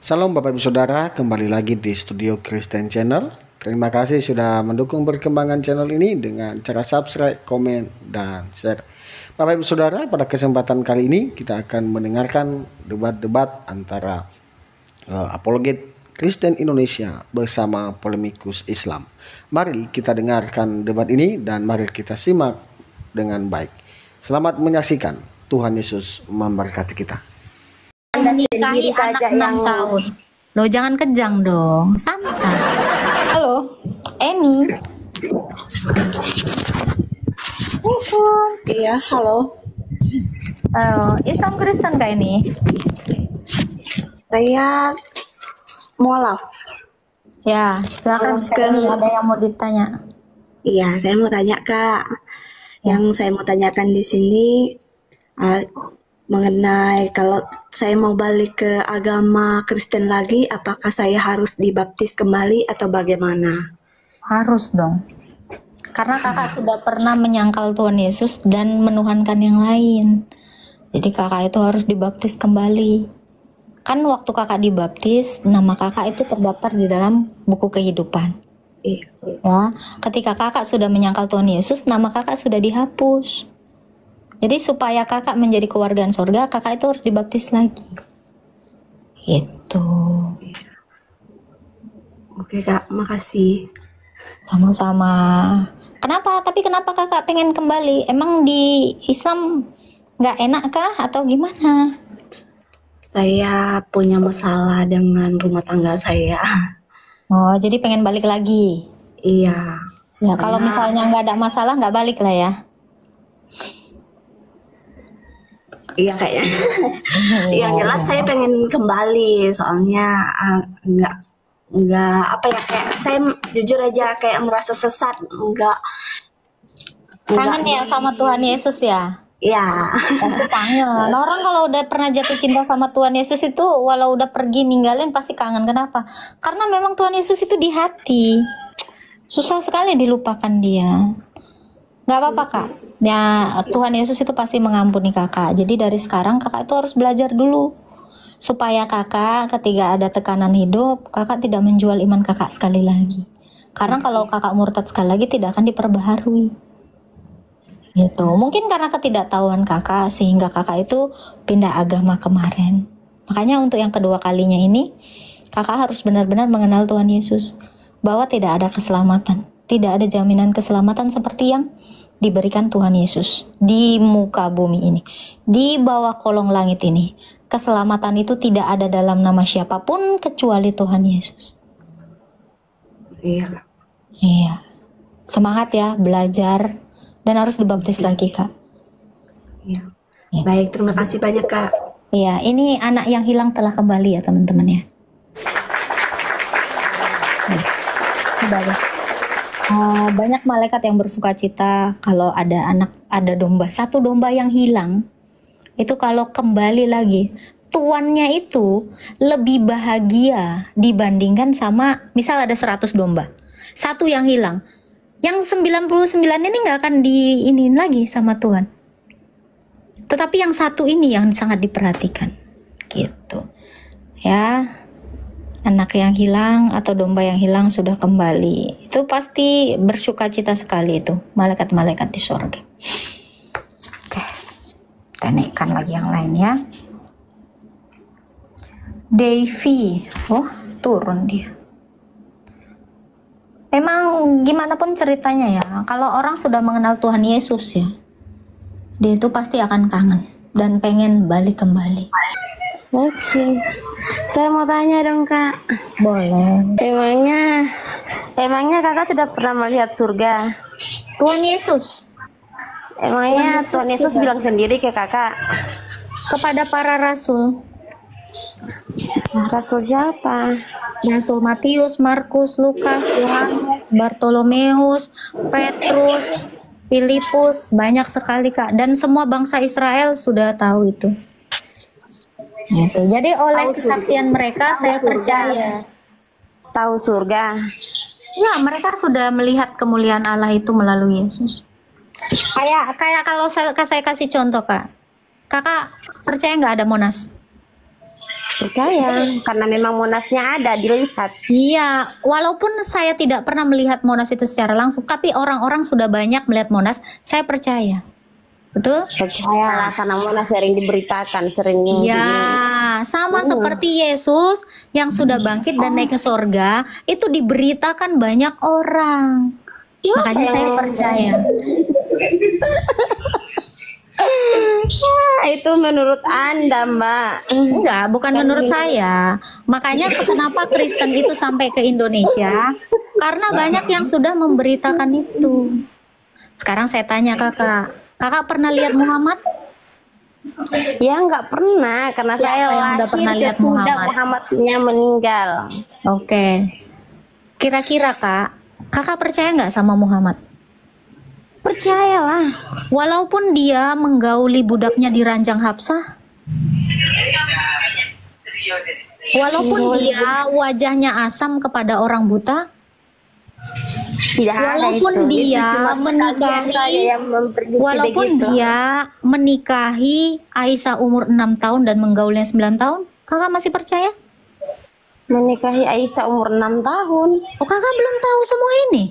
Salam Bapak Ibu Saudara, kembali lagi di Studio Kristen Channel. Terima kasih sudah mendukung perkembangan channel ini dengan cara subscribe, komen, dan share. Bapak Ibu Saudara, pada kesempatan kali ini kita akan mendengarkan debat-debat antara apologet Kristen Indonesia bersama polemikus Islam. Mari kita dengarkan debat ini dan mari kita simak dengan baik. Selamat menyaksikan. Tuhan Yesus memberkati kita. Menikahi anak 6 tahun. Loh, jangan kejang dong, santai. Halo, Eni. Iya, halo. Halo, Islam Kristen kak ini? Saya mualaf. Ya, silakan Kak Eni, ada yang mau ditanya. Iya, saya mau tanya Kak. Yang saya mau tanyakan di sini mengenai kalau saya mau balik ke agama Kristen lagi, apakah saya harus dibaptis kembali atau bagaimana? Harus dong. Karena kakak sudah pernah menyangkal Tuhan Yesus dan menuhankan yang lain. Jadi kakak itu harus dibaptis kembali. Kan waktu kakak dibaptis, nama kakak itu terdaftar di dalam buku kehidupan. Iya. Ya, ketika kakak sudah menyangkal Tuhan Yesus, nama kakak sudah dihapus. Jadi supaya kakak menjadi kewargaan surga, kakak itu harus dibaptis lagi. Itu. Oke Kak, makasih. Sama-sama. Kenapa? Tapi kenapa kakak pengen kembali? Emang di Islam nggak enak kah atau gimana? Saya punya masalah dengan rumah tangga saya. Oh, jadi pengen balik lagi. Iya. Ya, kalau misalnya nggak ada masalah, nggak balik lah ya. Iya kayaknya. Yang jelas saya pengen kembali, soalnya nggak apa ya, kayak saya jujur aja kayak merasa sesat, Kangen ya sama Tuhan Yesus ya. ya. Pasti kangen. Orang kalau udah pernah jatuh cinta sama Tuhan Yesus itu, walau udah pergi ninggalin pasti kangen. Kenapa? Karena memang Tuhan Yesus itu di hati. Susah sekali dilupakan dia. Gak apa-apa kak. Ya Tuhan Yesus itu pasti mengampuni kakak. Jadi dari sekarang kakak itu harus belajar dulu. Supaya kakak ketika ada tekanan hidup, kakak tidak menjual iman kakak sekali lagi. Karena kalau kakak murtad sekali lagi tidak akan diperbaharui. Gitu. Mungkin karena ketidaktahuan kakak sehingga kakak itu pindah agama kemarin. Makanya untuk yang kedua kalinya ini, kakak harus benar-benar mengenal Tuhan Yesus. Bahwa tidak ada keselamatan. Tidak ada jaminan keselamatan seperti yang diberikan Tuhan Yesus di muka bumi ini, di bawah kolong langit ini. Keselamatan itu tidak ada dalam nama siapapun kecuali Tuhan Yesus. Iya Kak. Iya. Semangat ya, belajar dan harus dibaptis lagi Kak. Iya. Ya. Baik, terima kasih banyak Kak. Iya, ini anak yang hilang telah kembali ya teman-teman ya. Bagus. Banyak malaikat yang bersuka cita kalau ada domba, satu domba yang hilang itu kalau kembali lagi tuannya itu lebih bahagia dibandingkan sama misal ada 100 domba, satu yang hilang, yang 99 ini nggak akan diinin lagi sama Tuhan, tetapi yang satu ini yang sangat diperhatikan gitu ya. Anak yang hilang atau domba yang hilang sudah kembali. Itu pasti bersuka cita sekali itu. Malaikat-malaikat di surga. Oke. Kita naikkan lagi yang lain ya. Davy. Oh, turun dia. Emang gimana pun ceritanya ya. Kalau orang sudah mengenal Tuhan Yesus ya, dia itu pasti akan kangen dan pengen balik kembali. Oke, saya mau tanya dong Kak. Boleh. Emangnya Kakak sudah pernah melihat surga? Tuhan Yesus. Emangnya Tuhan Yesus juga bilang sendiri ke Kakak? kepada para rasul. Rasul siapa? Rasul Matius, Markus, Lukas, Yohanes, Bartolomeus, Petrus, Filipus, banyak sekali Kak. Dan semua bangsa Israel sudah tahu itu. Gitu. Jadi oleh kesaksian mereka saya percaya. Tahu surga? Ya, mereka sudah melihat kemuliaan Allah itu melalui Yesus. Kayak kalau saya kasih contoh Kak. Kakak percaya nggak ada Monas? Percaya, karena memang Monasnya ada, dilihat. Iya, walaupun saya tidak pernah melihat Monas itu secara langsung, tapi orang-orang sudah banyak melihat Monas, saya percaya. Betul? Percayalah, karena Monas sering diberitakan, sering Iya, sama seperti Yesus yang sudah bangkit dan naik ke sorga, itu diberitakan banyak orang. Makanya saya percaya. Itu menurut Anda, Mbak. Enggak, bukan menurut saya. Makanya kenapa Kristen itu sampai ke Indonesia? Karena banyak yang sudah memberitakan itu. Sekarang saya tanya kakak, kakak pernah lihat Muhammad? Ya nggak pernah, karena Siapa saya yang udah pernah lihat sesudah Muhammad? Muhammadnya meninggal. Oke. Kira-kira kakak percaya nggak sama Muhammad? Percayalah. Walaupun dia menggauli budaknya di ranjang Hafsah, walaupun dia wajahnya asam kepada orang buta, Tidak ada walaupun itu. dia Itu cuma menikahi, saya yang memprediksi walaupun begitu. dia menikahi Aisyah umur 6 tahun dan menggaulnya 9 tahun, kakak masih percaya? Menikahi Aisyah umur 6 tahun. Oh, kakak belum tahu semua ini?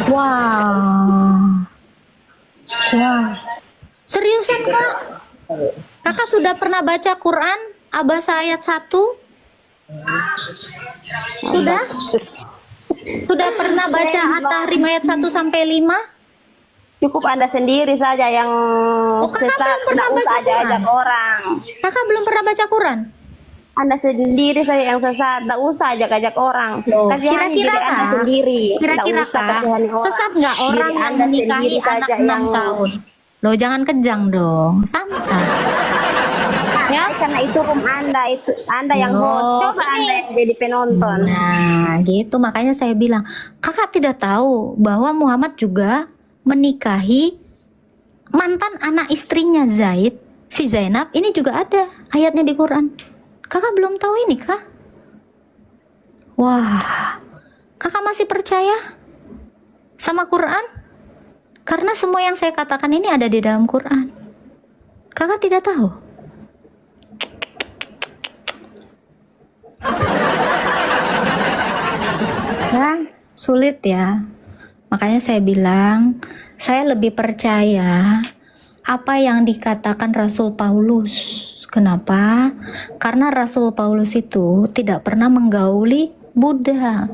Wow. Wow. Seriusan, Kak? Kakak sudah pernah baca Quran Abasa ayat 1? Sudah? Sudah pernah baca At-Tahrim ayat 1 sampai 5? Cukup Anda sendiri saja yang kakak sesat, belum pernah tidak usah baca Quran? ajak orang. Kakak belum pernah baca Quran? Anda sendiri saja yang sesat, tidak usah ajak-ajak orang. Loh, Kasihani kira-kira, diri Anda Kak, sendiri. Kira-kira, Tidak usah Kak, kasihani orang. sesat nggak orang Diri yang Anda menikahi sendiri anak saja 6 yang tahun? Loh, jangan kejang dong, santai. Ya? Karena itu room Anda, itu Anda yang Loh, host. Coba ini- Anda yang jadi penonton. Nah, gitu makanya saya bilang, kakak tidak tahu bahwa Muhammad juga menikahi mantan anak istrinya Zaid, si Zainab. Ini juga ada ayatnya di Quran. Kakak belum tahu ini, Kak? Wah, kakak masih percaya sama Quran? Karena semua yang saya katakan ini ada di dalam Quran. Kakak tidak tahu? Ya, sulit ya. Makanya saya bilang, saya lebih percaya apa yang dikatakan Rasul Paulus. Kenapa? Karena Rasul Paulus itu tidak pernah menggauli budak.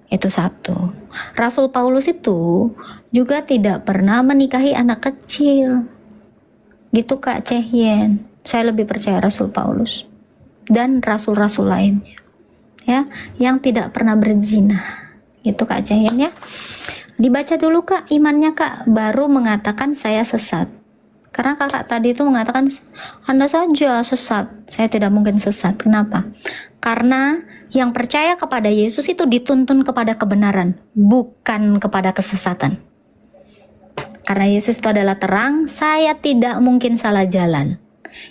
Itu satu. Rasul Paulus itu juga tidak pernah menikahi anak kecil. Gitu Kak Cehyen. Saya lebih percaya Rasul Paulus dan rasul-rasul lainnya. Ya, yang tidak pernah berzina. Gitu Kak Cehyen ya. Dibaca dulu Kak imannya Kak, baru mengatakan saya sesat. Karena kakak tadi itu mengatakan Anda saja sesat. Saya tidak mungkin sesat. Kenapa? Karena yang percaya kepada Yesus itu dituntun kepada kebenaran, bukan kepada kesesatan. Karena Yesus itu adalah terang, saya tidak mungkin salah jalan.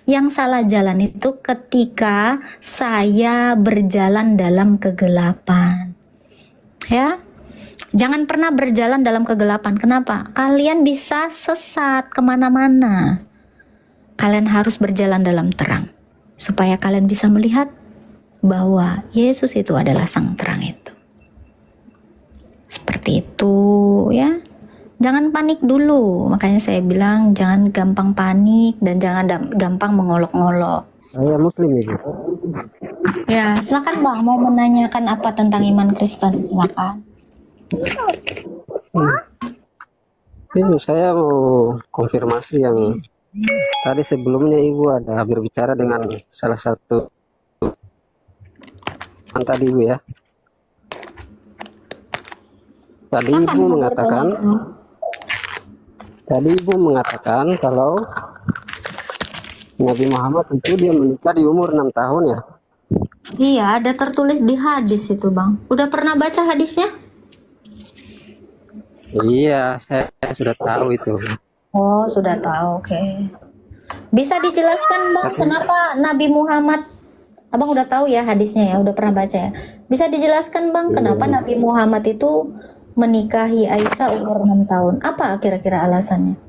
Yang salah jalan itu ketika saya berjalan dalam kegelapan. Ya, jangan pernah berjalan dalam kegelapan. Kenapa? Kalian bisa sesat kemana-mana. Kalian harus berjalan dalam terang, supaya kalian bisa melihat bahwa Yesus itu adalah sang terang itu. Seperti itu ya. Jangan panik dulu. Makanya saya bilang jangan gampang panik dan jangan gampang mengolok-ngolok. Saya Muslim itu. Ya, silakan Bang, mau menanyakan apa tentang iman Kristen? Silakan. Ini saya mau konfirmasi yang tadi sebelumnya Ibu ada berbicara dengan salah satu tadi Ibu ya. Tadi Silakan, Ibu mau mengatakan, bertanya. tadi Ibu mengatakan kalau Nabi Muhammad itu dia menikah di umur 6 tahun ya. Iya, ada tertulis di hadis itu Bang. Udah pernah baca hadisnya? Iya, saya sudah tahu itu. Oh, sudah tahu. Oke. Bisa dijelaskan Bang kenapa Nabi Muhammad, Abang udah tahu ya hadisnya ya, udah pernah baca ya. Bisa dijelaskan Bang kenapa Nabi Muhammad itu menikahi Aisyah umur 6 tahun? Apa kira-kira alasannya?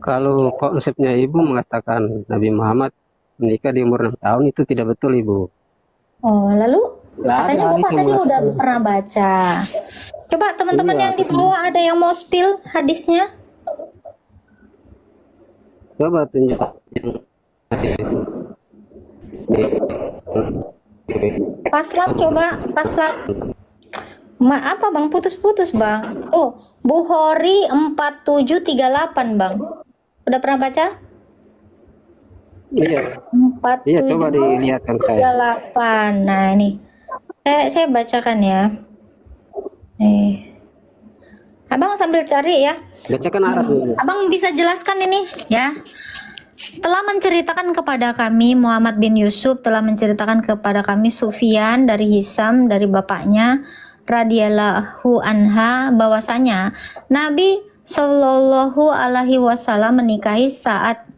Kalau konsepnya ibu mengatakan Nabi Muhammad menikah di umur 6 tahun itu tidak betul ibu. Oh, lalu Nggak ada katanya hadis Bapak yang tadi udah mengatakan. pernah baca. Coba teman-teman Iya, yang di bawah ada yang mau spill hadisnya? coba tunjuk yang Paslap coba, paslap. Apa Bang? Putus-putus Bang. Oh, Bukhari 4738 Bang. Udah pernah baca? iya, iya coba dilihatkan saya. 4738. Nah, ini. Saya bacakan ya. Nih. Abang sambil cari ya. Bacakan Arab dulu. Abang bisa jelaskan ini ya. Telah menceritakan kepada kami Muhammad bin Yusuf telah menceritakan kepada kami Sufyan dari Hisam dari bapaknya radhiyallahu anha bahwasanya Nabi Shallallahu alaihi wasallam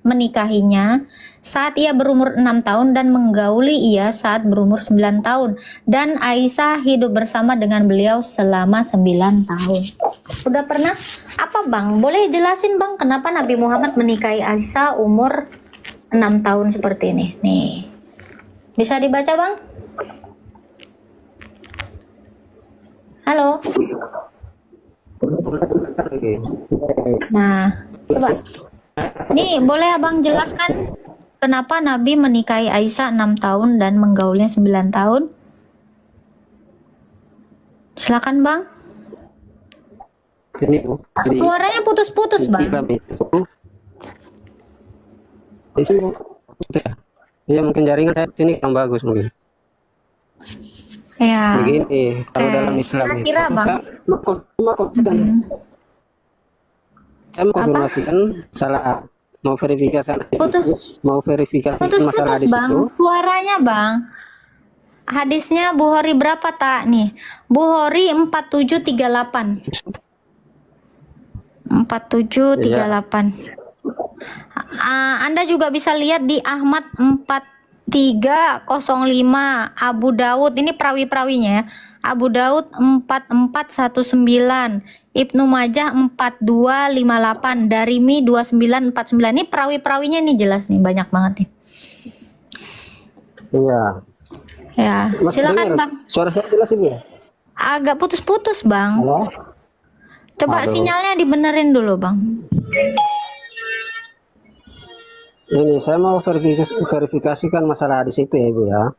menikahinya saat ia berumur 6 tahun dan menggauli ia saat berumur 9 tahun dan Aisyah hidup bersama dengan beliau selama 9 tahun. Udah pernah? Apa Bang? Boleh jelasin Bang kenapa Nabi Muhammad menikahi Aisyah umur 6 tahun seperti ini? Nih. Bisa dibaca Bang? Halo? Nah, coba. Nih, boleh Abang jelaskan kenapa Nabi menikahi Aisyah 6 tahun dan menggaulnya 9 tahun? Silakan Bang. Ini Bu, di Suaranya putus-putus Bang. Islam itu di sini Bu. Iya mungkin jaringan saya sini kurang bagus mungkin. Ya. Begini, kalau dalam Islam itu Kira-kira Bang. Saya mau konfirmasikan salah, mau verifikasi Putus-putus masalah hadis Bang. itu. Suaranya Bang. Hadisnya Bukhari berapa tak nih? Bukhari 4738. 4738. Anda juga bisa lihat di Ahmad 4305, Abu Daud ini perawi-perawinya ya. Abu Daud 4419, Ibnu Majah 4258, Darimi 2949. Ini perawi-perawinya nih jelas nih, banyak banget nih. Iya. Ya, Mas silakan dengar, Bang. suara saya jelas Ibu ya? Agak putus-putus Bang. Halo? Coba Aduh. sinyalnya dibenerin dulu Bang. Ini saya mau verifikasikan masalah hadis itu ya Ibu ya.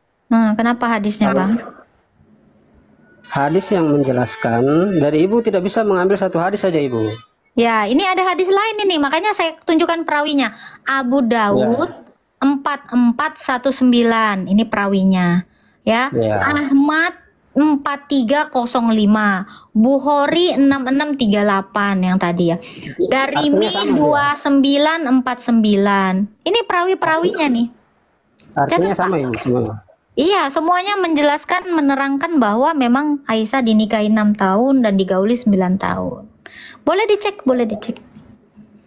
Kenapa hadisnya Bang? Hadis yang menjelaskan dari Ibu tidak bisa mengambil satu hadis saja Ibu. Ya, ini ada hadis lain ini, makanya saya tunjukkan perawinya. Abu Dawud 4419, ini perawinya. Ya. Ya. Ahmad 4305, Bukhari 6638 yang tadi ya. Darimi 2949. Ini perawi-perawinya nih. Artinya Catat, sama Pak. Ibu semua. Iya, semuanya menjelaskan, menerangkan bahwa memang Aisyah dinikahi 6 tahun dan digauli 9 tahun. Boleh dicek, boleh dicek.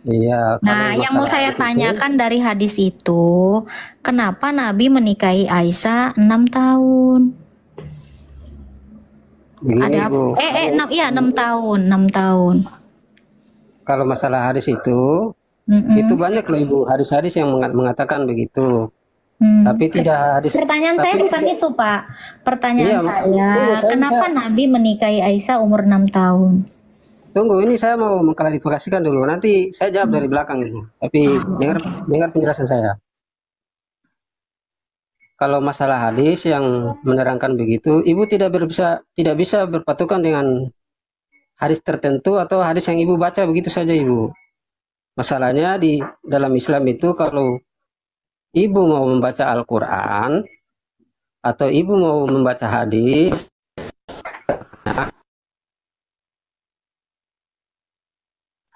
Iya. Nah, yang mau saya tanyakan dari hadis itu, kenapa Nabi menikahi Aisyah 6 tahun? Begini, Ada Bu. 6 tahun, 6 tahun. Kalau masalah hadis itu banyak loh Ibu, hadis-hadis yang mengatakan begitu. Tapi tidak hadis. Pertanyaan saya bukan itu, Pak. Pertanyaan saya, kenapa Nabi menikahi Aisyah umur 6 tahun? Tunggu, ini saya mau mengklarifikasikan dulu. Nanti saya jawab dari belakang Ibu. Tapi dengar penjelasan saya. Kalau masalah hadis yang menerangkan begitu, Ibu tidak bisa berpatokan dengan hadis tertentu atau hadis yang Ibu baca begitu saja Ibu. Masalahnya di dalam Islam itu kalau Ibu mau membaca Al-Quran atau Ibu mau membaca hadis,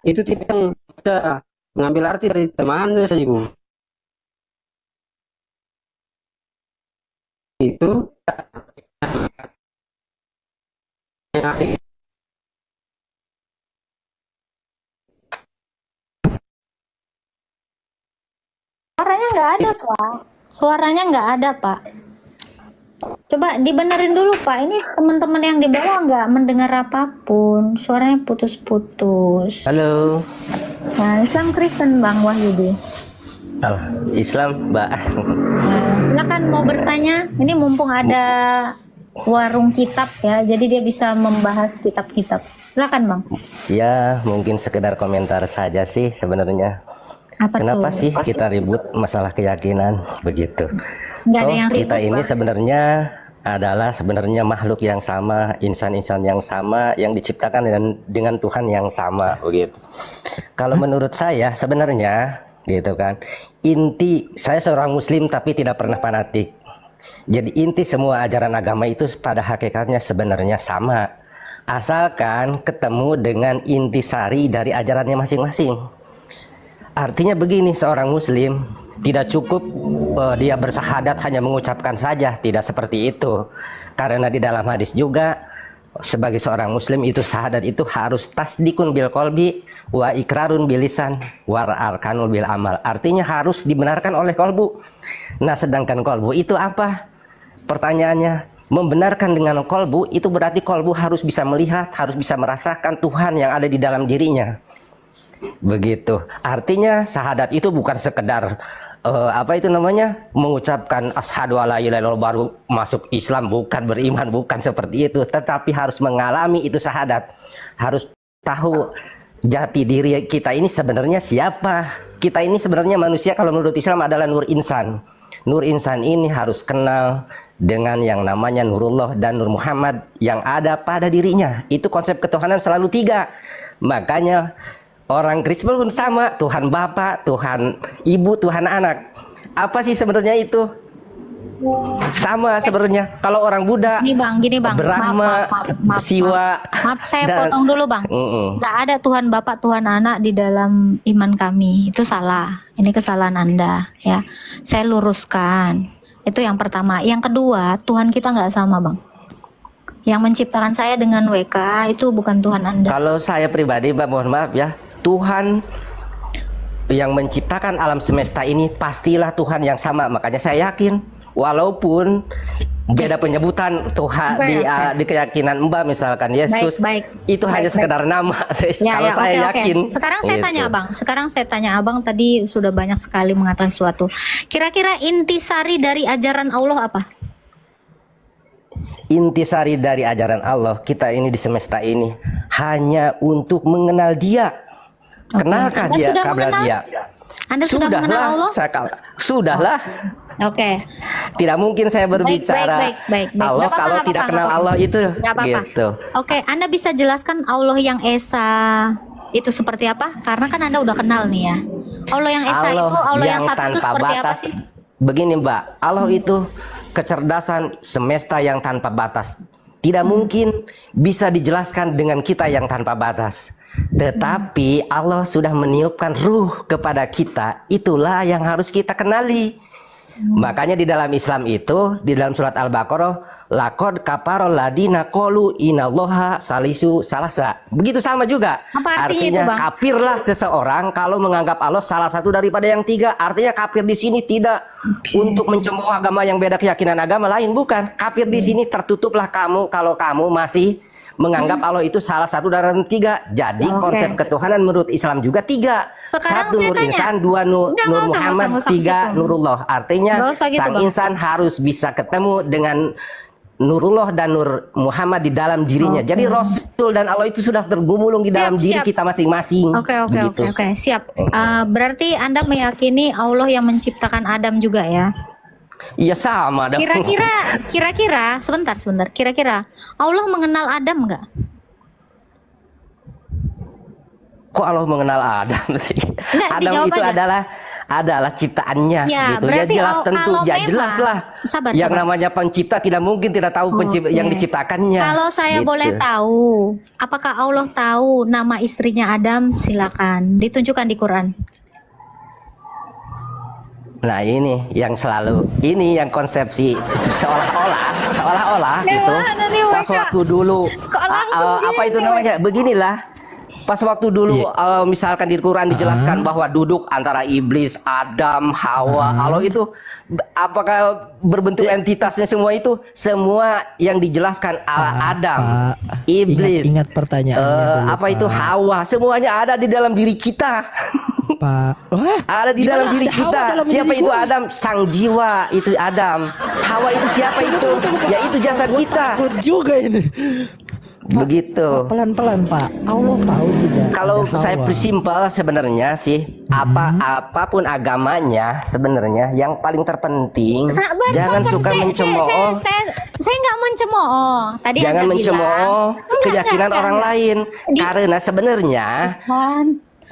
itu tidak bisa mengambil arti dari terjemahannya saja Ibu. Itu Suaranya nggak ada, Pak. Suaranya nggak ada, Pak. Coba dibenerin dulu, Pak. Ini teman-teman yang di bawah nggak mendengar apapun. Suaranya putus-putus. Halo. Nah, Islam Kristen Bang Wahyudi. Islam, Mbak. Silakan mau bertanya. Ini mumpung ada warung kitab ya, jadi dia bisa membahas kitab-kitab. Silakan Bang. Ya, mungkin sekedar komentar saja sih sebenarnya. Apa Kenapa tuh? sih kita ribut masalah keyakinan begitu? Nggak ada yang ribut, Kita ini Bang. sebenarnya adalah sebenarnya makhluk yang sama, insan-insan yang sama, yang diciptakan dengan Tuhan yang sama begitu. Kalau menurut saya sebenarnya gitu kan, inti saya seorang muslim tapi tidak pernah fanatik. Jadi inti semua ajaran agama itu pada hakikatnya sebenarnya sama, asalkan ketemu dengan intisari dari ajarannya masing-masing. Artinya begini, seorang muslim tidak cukup dia bersahadat hanya mengucapkan saja, tidak seperti itu. Karena di dalam hadis juga sebagai seorang muslim itu syahadat itu harus tasdikun bil qalbi wa ikrarun bil lisan wa arkanul bil amal. Artinya harus dibenarkan oleh kolbu. Nah, sedangkan kolbu itu apa? Pertanyaannya, membenarkan dengan kolbu itu berarti kolbu harus bisa melihat, harus bisa merasakan Tuhan yang ada di dalam dirinya. Begitu. Artinya syahadat itu bukan sekedar apa itu namanya, mengucapkan asyhadu alla ilaha illallah baru masuk Islam, bukan beriman, bukan seperti itu, tetapi harus mengalami itu syahadat, harus tahu jati diri kita ini sebenarnya siapa. Kita ini sebenarnya manusia kalau menurut Islam adalah nur insan. Nur insan ini harus kenal dengan yang namanya Nurullah dan Nur Muhammad yang ada pada dirinya. Itu konsep ketuhanan selalu tiga. Makanya orang Kristen pun sama, Tuhan Bapa, Tuhan Ibu, Tuhan Anak. Apa sih sebenarnya itu? Sama sebenarnya. Kalau orang Buddha, Gini bang, Brahma, Siwa. Maaf, saya potong dulu bang. Nggak ada Tuhan Bapa, Tuhan Anak di dalam iman kami. Itu salah. Ini kesalahan Anda ya. Saya luruskan. Itu yang pertama. Yang kedua, Tuhan kita nggak sama bang. Yang menciptakan saya dengan WK itu bukan Tuhan Anda. Kalau saya pribadi, Mbak, mohon maaf ya, Tuhan yang menciptakan alam semesta ini pastilah Tuhan yang sama. Makanya saya yakin, walaupun beda penyebutan Tuhan di keyakinan Mbak, misalkan Yesus, itu hanya sekedar nama. Kalau saya yakin. Sekarang saya tanya abang. Sekarang saya tanya abang, tadi sudah banyak sekali mengatakan sesuatu. Kira-kira intisari dari ajaran Allah apa? Intisari dari ajaran Allah kita ini di semesta ini hanya untuk mengenal Dia. Kenalkah dia kepada Dia? Anda sudah mengenal Allah? Sudahlah. Oke. Tidak mungkin saya berbicara baik. Allah kalau tidak kenal Allah itu. Gitu. Oke, Anda bisa jelaskan Allah yang Esa itu seperti apa? Karena kan Anda udah kenal nih ya. Allah yang Esa itu, Allah yang satu itu seperti apa sih? Begini Mbak, Allah itu kecerdasan semesta yang tanpa batas. Tidak mungkin bisa dijelaskan dengan kita yang tanpa batas. Tetapi Allah sudah meniupkan ruh kepada kita. Itulah yang harus kita kenali. Makanya di dalam Islam itu, di dalam surat Al-Baqarah, laqad kafarol ladina qalu inallaha salisu salasa. Begitu sama juga. Apa artinya itu, Bang? kafirlah seseorang kalau menganggap Allah salah satu daripada yang tiga. Artinya kafir di sini tidak untuk mencemooh agama yang beda keyakinan agama lain, bukan. Kafir di sini tertutuplah kamu kalau kamu masih menganggap Allah itu salah satu dari tiga. Jadi konsep ketuhanan menurut Islam juga tiga. Sekarang satu Nur Insan, dua Nur Muhammad, tiga Nurullah. Artinya sang insan harus bisa ketemu dengan Nurullah dan Nur Muhammad di dalam dirinya. Jadi Rasul dan Allah itu sudah tergumulung di dalam diri kita masing-masing. Oke. Siap. Berarti Anda meyakini Allah yang menciptakan Adam juga ya? Iya sama dong. Kira-kira sebentar. Kira-kira Allah mengenal Adam nggak? Kok Allah mengenal Adam sih? Adam itu adalah ciptaannya gitu. Ya jelas tentu, jelas lah. Yang namanya pencipta tidak mungkin tidak tahu yang diciptakannya. Kalau saya boleh tahu, apakah Allah tahu nama istrinya Adam? Silakan ditunjukkan di Quran. Nah ini yang selalu, ini yang konsepsi seolah-olah gitu. Pas waktu dulu apa itu namanya, beginilah Pas waktu dulu misalkan di Quran dijelaskan bahwa duduk antara iblis, Adam, Hawa. Kalau itu apakah berbentuk entitasnya semua itu? Semua yang dijelaskan Adam, iblis, ingat pertanyaannya dulu, apa itu Hawa, semuanya ada di dalam diri kita. Pak. Ada di dalam diri kita. Siapa itu Adam? Sang jiwa itu Adam. Hawa itu siapa itu? Ya itu jasad kita. Takut juga ini. Begitu. Pelan-pelan Pak. Allah tahu tidak. Kalau saya simpel sebenarnya sih, apapun agamanya sebenarnya yang paling terpenting jangan suka mencemooh. Saya nggak mencemooh. Tadi Jangan mencemooh keyakinan orang lain. Karena sebenarnya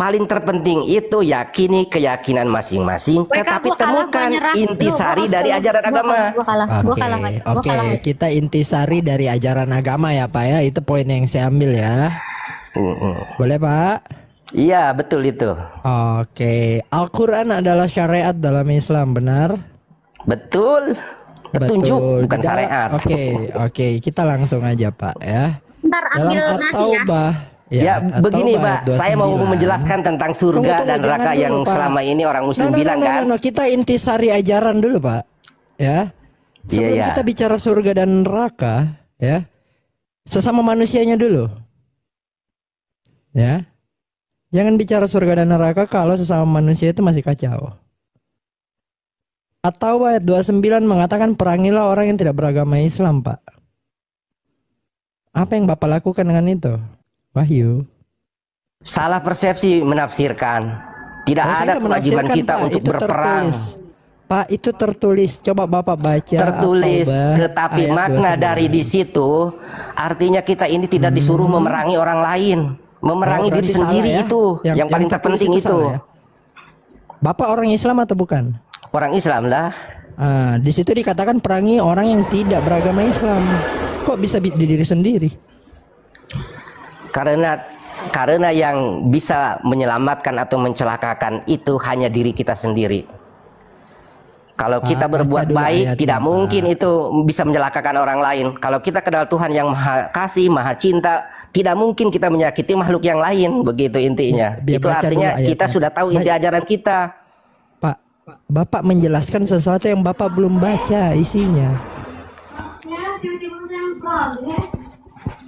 paling terpenting itu yakini keyakinan masing-masing, tetapi temukan intisari dari ajaran agama. Oke, kita intisari dari ajaran agama ya Pak ya. Itu poin yang saya ambil ya. Boleh Pak? Iya betul itu. Oke, Al-Quran adalah syariat dalam Islam, benar? Betul. Petunjuk bukan syariat. Oke, kita langsung aja Pak ya. Ntar ambil Dalam nasi ya. Ya, begini Pak, saya mau menjelaskan tentang surga dan neraka yang selama ini orang muslim bilang kan. Kita intisari ajaran dulu Pak, ya. Sebelum kita bicara surga dan neraka, ya, sesama manusianya dulu, ya. Jangan bicara surga dan neraka kalau sesama manusia itu masih kacau. Atau ayat 29 mengatakan perangilah orang yang tidak beragama Islam Pak. Apa yang Bapak lakukan dengan itu? Wahyu. Salah persepsi menafsirkan. Tidak ada kewajiban kita Pak, untuk berperang. Pak, itu tertulis. Coba Bapak baca. Tertulis, tetapi makna dari di situ artinya kita ini tidak disuruh memerangi orang lain, memerangi diri sendiri ya? Itu yang paling terpenting itu. Ya? Bapak orang Islam atau bukan? Orang Islam lah. Di situ dikatakan perangi orang yang tidak beragama Islam. Kok bisa di diri sendiri? Karena yang bisa menyelamatkan atau mencelakakan itu hanya diri kita sendiri. Kalau kita berbuat baik, tidak mungkin itu bisa mencelakakan orang lain. Kalau kita kenal Tuhan yang Maha Kasih, Maha Cinta, tidak mungkin kita menyakiti makhluk yang lain. Begitu intinya. Itu artinya kita sudah tahu inti ajaran kita. Pak, Bapak menjelaskan sesuatu yang Bapak belum baca isinya.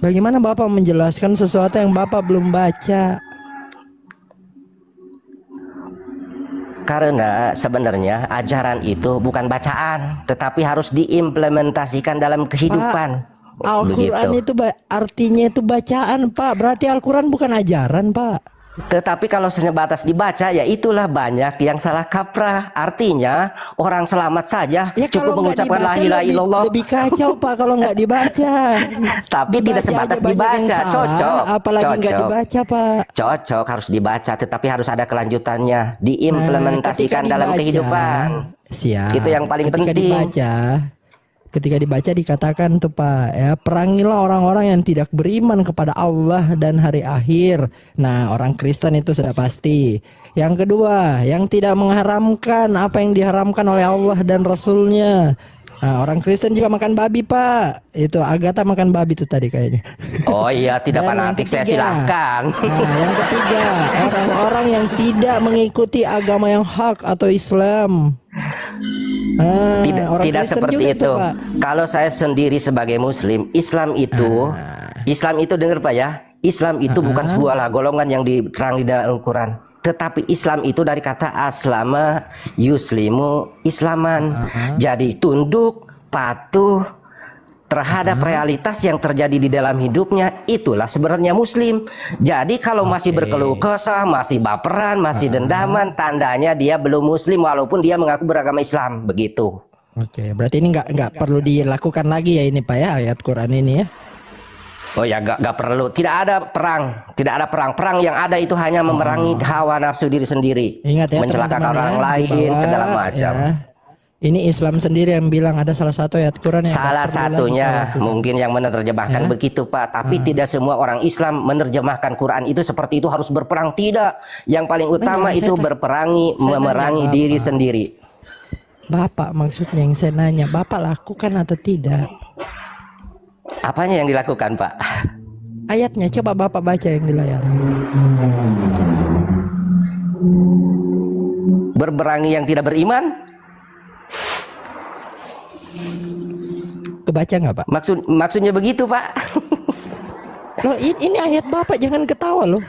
Bagaimana Bapak menjelaskan sesuatu yang Bapak belum baca? Karena sebenarnya ajaran itu bukan bacaan, tetapi harus diimplementasikan dalam kehidupan. Al-Quran itu artinya itu bacaan Pak. Berarti Al-Quran bukan ajaran Pak. Tetapi kalau sebatas dibaca, ya itulah banyak yang salah kaprah. Artinya orang selamat saja ya, cukup mengucapkan la ilaha illallah. Lebih kacau Pak kalau nggak dibaca. Tapi dibaca tidak sebatas dibaca, cocok. Apalagi nggak dibaca Pak. Cocok, harus dibaca, tetapi harus ada kelanjutannya, diimplementasikan dalam kehidupan. Siap. Itu yang paling penting. Ketika dibaca dikatakan tuh Pak ya, perangilah orang-orang yang tidak beriman kepada Allah dan hari akhir. Nah, orang Kristen itu sudah pasti. Yang kedua, yang tidak mengharamkan apa yang diharamkan oleh Allah dan Rasulnya. Nah, orang Kristen juga makan babi Pak. Itu Agatha makan babi tuh tadi kayaknya. Oh iya, tidak fanatik, saya silahkan. Nah, yang ketiga, orang-orang yang tidak mengikuti agama yang hak atau Islam. Tidak seperti itu. Kalau saya sendiri sebagai Muslim, Islam itu dengar Pak ya, Islam itu bukan sebuah golongan yang diterangi dalam Al-Quran, tetapi Islam itu dari kata aslama yuslimu islaman. Jadi tunduk, patuh terhadap realitas yang terjadi di dalam hidupnya, itulah sebenarnya Muslim. Jadi kalau masih berkeluh kesah, masih baperan, masih dendaman, tandanya dia belum Muslim walaupun dia mengaku beragama Islam. Begitu. Oke, berarti ini nggak perlu dilakukan lagi ya ini Pak ya, ayat Quran ini ya. Oh ya, nggak perlu. Tidak ada perang, tidak ada perang. Perang yang ada itu hanya memerangi hawa nafsu diri sendiri. Ingat ya, mencelakakan orang lain, segala macam. Ya. Ini Islam sendiri yang bilang ada salah satu ayat Quran yang salah satunya mungkin yang menerjemahkan begitu Pak. Tapi tidak semua orang Islam menerjemahkan Quran itu seperti itu harus berperang. Tidak. Yang paling utama itu memerangi diri sendiri. Bapak maksudnya yang saya nanya, Bapak lakukan atau tidak? Apanya yang dilakukan Pak? Ayatnya coba Bapak baca yang di layar. Berperangi yang tidak beriman? Kebaca nggak Pak? Maksudnya begitu, Pak. Loh ini ayat Bapak, jangan ketawa loh.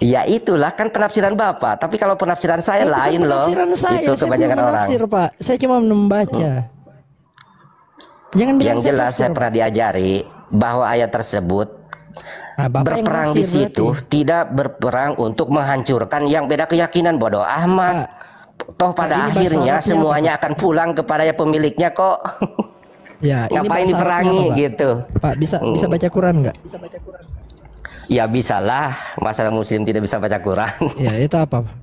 Ya itulah kan penafsiran Bapak, tapi kalau penafsiran saya lain loh. Saya, Itu kebanyakan belum orang. menafsir, Pak. Saya cuma membaca. Jangan bilang Yang saya jelas tafsir, saya pernah diajari bahwa ayat tersebut Nah, Bapak yang berperang nafsir di situ berarti. tidak berperang untuk menghancurkan yang beda keyakinan, bodoh amat. Toh pada ini bahasa akhirnya Arabnya semuanya akan pulang kepada pemiliknya kok. Ya, ini Ngapain bahasa diperangi Arabnya apa, Pak? gitu? Pak bisa baca Quran nggak? Ya bisalah, masa muslim tidak bisa baca Quran. Ya itu apa? Pak?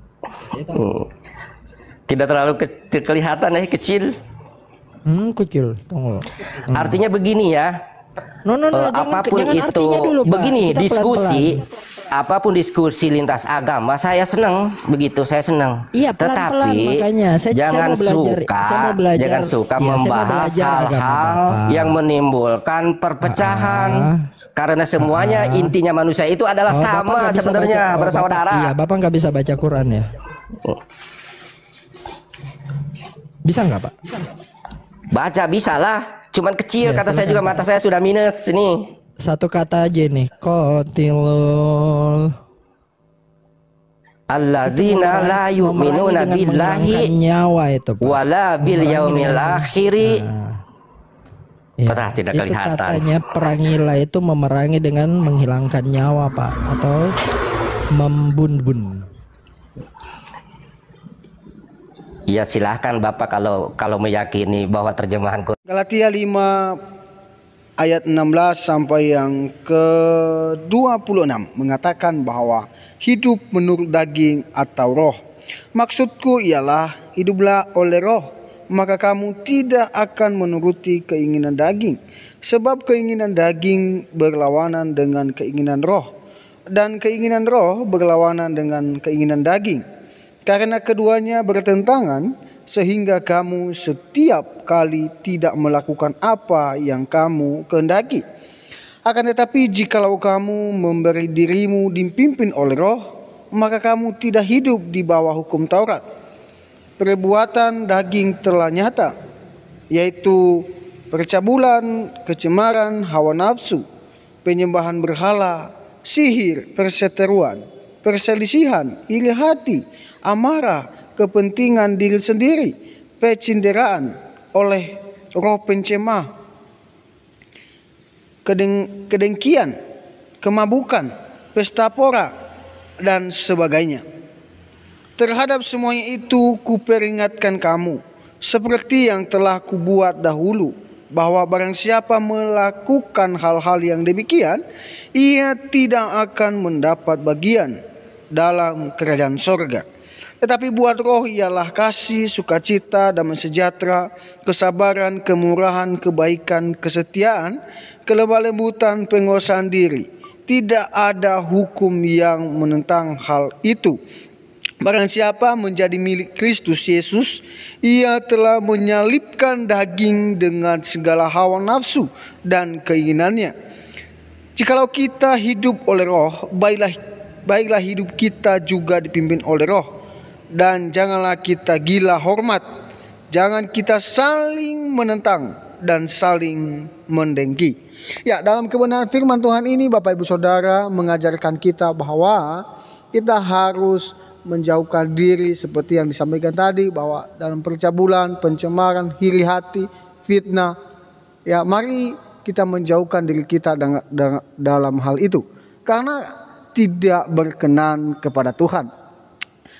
Tidak terlalu kelihatan kecil. Kecil. Tunggu. Artinya begini ya. No, Apapun jangan itu artinya dulu, Pak. begini, Kita diskusi pelan-pelan. apapun diskusi lintas agama saya senang, begitu saya senang. Iya, pelan-pelan, Tetapi makanya jangan saya mau belajar, jangan suka iya, saya mau membahas belajar agama hal-hal Bapak. yang menimbulkan perpecahan. Karena semuanya intinya manusia itu adalah Bapak sama nggak bisa sebenarnya, baca- bersaudara. Iya, Bapak nggak bisa baca Quran ya? Bisa nggak, Pak? Baca bisa lah, cuman kecil Ya, kata saya silakan, juga, Pak. mata saya sudah minus ini. Satu kata aja nih, qatilul. Alladzina la yu'minuna Memerangi dengan menghilangkan billahi nyawa itu, Pak. wala bil Memerangi yaumil dengan- akhiri. Ya, Tidak itu kelihatan. katanya perangilah itu memerangi dengan menghilangkan nyawa, Pak, atau membun-bun. Ya silahkan Bapak kalau meyakini bahwa terjemahan Quran Galatia 5 ayat 16 sampai yang ke-26 mengatakan bahwa hidup menurut daging atau roh. Maksudku ialah hiduplah oleh roh, maka kamu tidak akan menuruti keinginan daging. Sebab keinginan daging berlawanan dengan keinginan roh, dan keinginan roh berlawanan dengan keinginan daging. Karena keduanya bertentangan, sehingga kamu setiap kali tidak melakukan apa yang kamu kehendaki. Akan tetapi jikalau kamu memberi dirimu dipimpin oleh roh, maka kamu tidak hidup di bawah hukum Taurat. Perbuatan daging telah nyata, yaitu percabulan, kecemaran, hawa nafsu, penyembahan berhala, sihir, perseteruan, perselisihan, iri hati, amarah, kepentingan diri sendiri, pecinderaan oleh roh pencemah, kedengkian, kemabukan, pesta pora, dan sebagainya. Terhadap semuanya itu kuperingatkan kamu, seperti yang telah kubuat dahulu, bahwa barang siapa melakukan hal-hal yang demikian, ia tidak akan mendapat bagian dalam kerajaan sorga. Tetapi buat roh ialah kasih, sukacita, damai sejahtera, kesabaran, kemurahan, kebaikan, kesetiaan, kelemah lembutan, penguasaan diri. Tidak ada hukum yang menentang hal itu. Barang siapa menjadi milik Kristus Yesus, ia telah menyalibkan daging dengan segala hawa nafsu dan keinginannya. Jikalau kita hidup oleh roh, baiklah hidup kita juga dipimpin oleh roh. Dan janganlah kita gila hormat, jangan kita saling menentang dan saling mendengki. Ya, dalam kebenaran firman Tuhan ini Bapak Ibu Saudara mengajarkan kita bahwa kita harus menjauhkan diri seperti yang disampaikan tadi, bahwa dalam percabulan, pencemaran, iri hati, fitnah, ya mari kita menjauhkan diri kita dalam hal itu, karena tidak berkenan kepada Tuhan.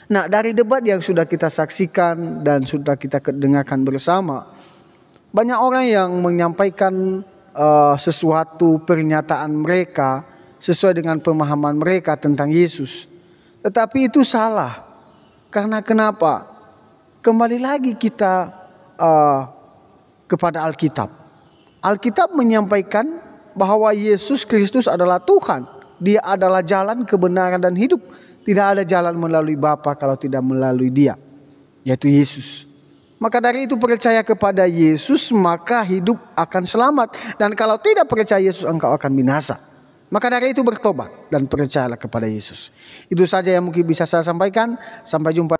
Nah, dari debat yang sudah kita saksikan dan sudah kita dengarkan bersama, banyak orang yang menyampaikan sesuatu pernyataan mereka sesuai dengan pemahaman mereka tentang Yesus. Tetapi itu salah. Karena kenapa? Kembali lagi kita kepada Alkitab. Alkitab menyampaikan bahwa Yesus Kristus adalah Tuhan. Dia adalah jalan, kebenaran, dan hidup. Tidak ada jalan melalui Bapa kalau tidak melalui Dia, yaitu Yesus. Maka dari itu percaya kepada Yesus maka hidup akan selamat. Dan kalau tidak percaya Yesus engkau akan binasa. Maka dari itu bertobat dan percayalah kepada Yesus. Itu saja yang mungkin bisa saya sampaikan. Sampai jumpa.